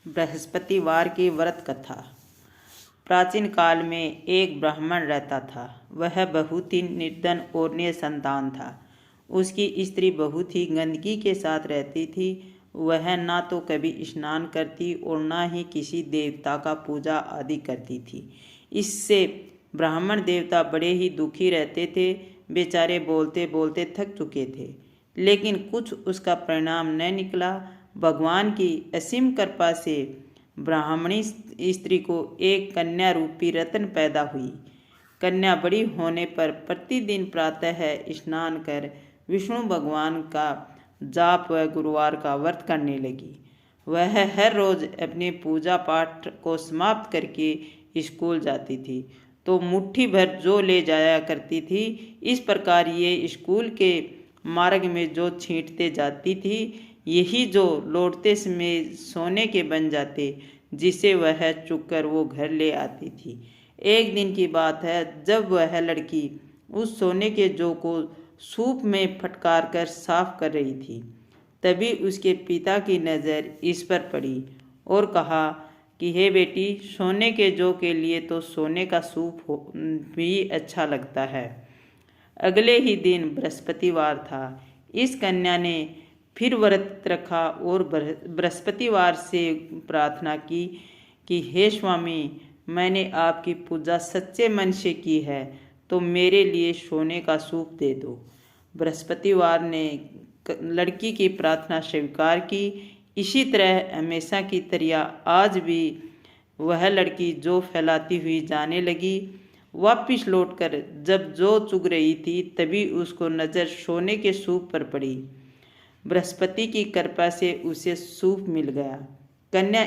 बृहस्पतिवार की व्रत कथा। प्राचीन काल में एक ब्राह्मण रहता था। वह बहुत ही निर्धन और निसंतान था। उसकी स्त्री बहुत ही गंदगी के साथ रहती थी। वह ना तो कभी स्नान करती और ना ही किसी देवता का पूजा आदि करती थी। इससे ब्राह्मण देवता बड़े ही दुखी रहते थे। बेचारे बोलते बोलते थक चुके थे, लेकिन कुछ उसका परिणाम न निकला। भगवान की असीम कृपा से ब्राह्मणी स्त्री को एक कन्या रूपी रत्न पैदा हुई। कन्या बड़ी होने पर प्रतिदिन प्रातः स्नान कर विष्णु भगवान का जाप व गुरुवार का व्रत करने लगी। वह हर रोज अपने पूजा पाठ को समाप्त करके स्कूल जाती थी तो मुट्ठी भर जो ले जाया करती थी। इस प्रकार ये स्कूल के मार्ग में जो छींटते जाती थी, यही जो लौटते समय सोने के बन जाते, जिसे वह चुककर वो घर ले आती थी। एक दिन की बात है, जब वह लड़की उस सोने के जौ को सूप में फटकार कर साफ कर रही थी, तभी उसके पिता की नज़र इस पर पड़ी और कहा कि हे बेटी, सोने के जौ के लिए तो सोने का सूप भी अच्छा लगता है। अगले ही दिन बृहस्पतिवार था। इस कन्या ने फिर व्रत रखा और बृहस्पतिवार से प्रार्थना की कि हे स्वामी, मैंने आपकी पूजा सच्चे मन से की है, तो मेरे लिए सोने का सूप दे दो। बृहस्पतिवार ने लड़की की प्रार्थना स्वीकार की। इसी तरह हमेशा की तरह आज भी वह लड़की जो फैलाती हुई जाने लगी। वापिस लौटकर जब जो चुग रही थी, तभी उसको नज़र सोने के सूप पर पड़ी। बृहस्पति की कृपा से उसे सूप मिल गया। कन्या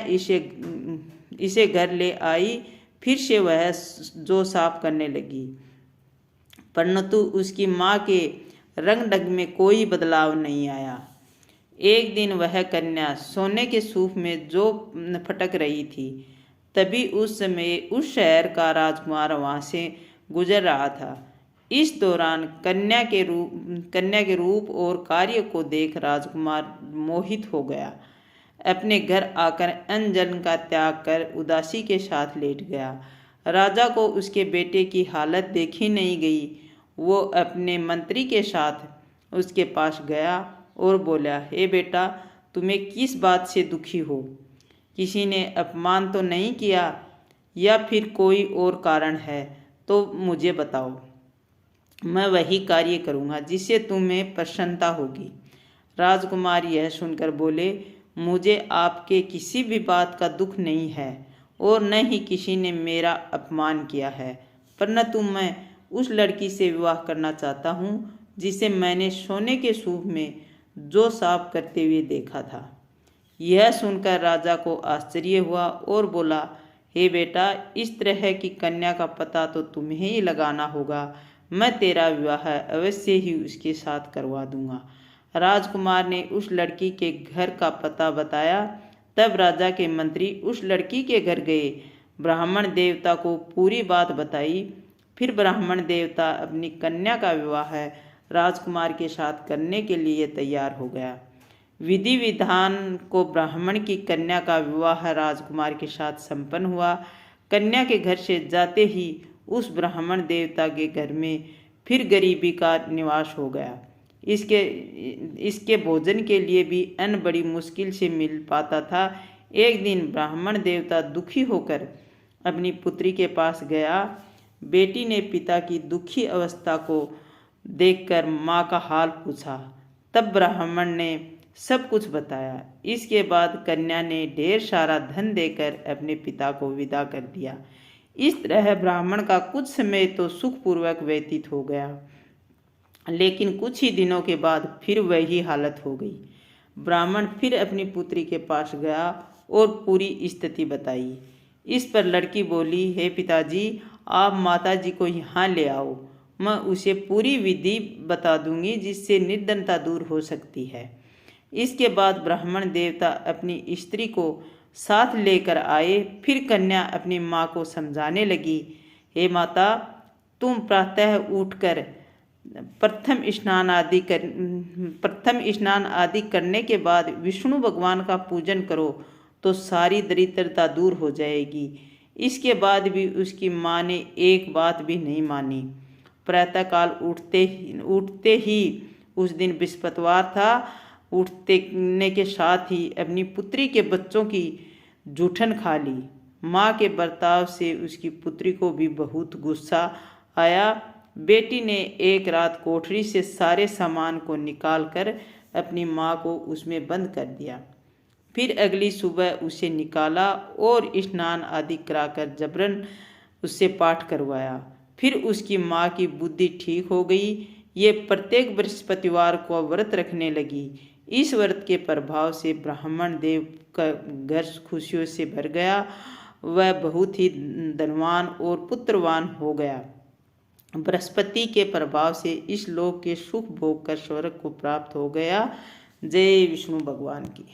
इसे घर ले आई। फिर से वह जो साफ करने लगी, परंतु उसकी माँ के रंग ढंग में कोई बदलाव नहीं आया। एक दिन वह कन्या सोने के सूप में जो फटक रही थी, तभी उस समय उस शहर का राजकुमार वहाँ से गुजर रहा था। इस दौरान कन्या के रूप और कार्य को देख राजकुमार मोहित हो गया। अपने घर आकर अन्न जल का त्याग कर उदासी के साथ लेट गया। राजा को उसके बेटे की हालत देखी नहीं गई। वो अपने मंत्री के साथ उसके पास गया और बोला, हे बेटा, तुम्हें किस बात से दुखी हो? किसी ने अपमान तो नहीं किया या फिर कोई और कारण है तो मुझे बताओ। मैं वही कार्य करूँगा जिससे तुम्हें प्रसन्नता होगी। राजकुमार यह सुनकर बोले, मुझे आपके किसी भी बात का दुख नहीं है और न ही किसी ने मेरा अपमान किया है, परंतु मैं उस लड़की से विवाह करना चाहता हूँ जिसे मैंने सोने के सूप में जो साफ करते हुए देखा था। यह सुनकर राजा को आश्चर्य हुआ और बोला, हे बेटा, इस तरह की कन्या का पता तो तुम्हें ही लगाना होगा। मैं तेरा विवाह अवश्य ही उसके साथ करवा दूंगा। राजकुमार ने उस लड़की के घर का पता बताया। तब राजा के मंत्री उस लड़की के घर गए, ब्राह्मण देवता को पूरी बात बताई। फिर ब्राह्मण देवता अपनी कन्या का विवाह राजकुमार के साथ करने के लिए तैयार हो गया। विधि विधान को ब्राह्मण की कन्या का विवाह राजकुमार के साथ संपन्न हुआ। कन्या के घर से जाते ही उस ब्राह्मण देवता के घर में फिर गरीबी का निवास हो गया। इसके भोजन के लिए भी अन्न बड़ी मुश्किल से मिल पाता था। एक दिन ब्राह्मण देवता दुखी होकर अपनी पुत्री के पास गया। बेटी ने पिता की दुखी अवस्था को देखकर माँ का हाल पूछा। तब ब्राह्मण ने सब कुछ बताया। इसके बाद कन्या ने ढेर सारा धन देकर अपने पिता को विदा कर दिया। इस तरह ब्राह्मण का कुछ समय तो सुखपूर्वक व्यतीत हो गया, लेकिन कुछ ही दिनों के बाद फिर वही हालत हो गई। ब्राह्मण फिर अपनी पुत्री के पास गया और पूरी स्थिति बताई। इस पर लड़की बोली, हे पिताजी, आप माताजी को यहाँ ले आओ। मैं उसे पूरी विधि बता दूंगी जिससे निर्धनता दूर हो सकती है। इसके बाद ब्राह्मण देवता अपनी स्त्री को साथ लेकर आए। फिर कन्या अपनी माँ को समझाने लगी, हे माता, तुम प्रातः उठकर प्रथम स्नान आदि करने के बाद विष्णु भगवान का पूजन करो तो सारी दरिद्रता दूर हो जाएगी। इसके बाद भी उसकी माँ ने एक बात भी नहीं मानी। प्रातःकाल उठते ही उस दिन बृहस्पतिवार था। उठने के साथ ही अपनी पुत्री के बच्चों की जूठन खा ली। माँ के बर्ताव से उसकी पुत्री को भी बहुत गुस्सा आया। बेटी ने एक रात कोठरी से सारे सामान को निकालकर अपनी माँ को उसमें बंद कर दिया। फिर अगली सुबह उसे निकाला और स्नान आदि कराकर जबरन उससे पाठ करवाया। फिर उसकी माँ की बुद्धि ठीक हो गई। ये प्रत्येक बृहस्पतिवार को व्रत रखने लगी। इस व्रत के प्रभाव से ब्राह्मण देव का घर खुशियों से भर गया। वह बहुत ही धनवान और पुत्रवान हो गया। बृहस्पति के प्रभाव से इस लोक के सुख भोग कर स्वर्ग को प्राप्त हो गया। जय विष्णु भगवान की।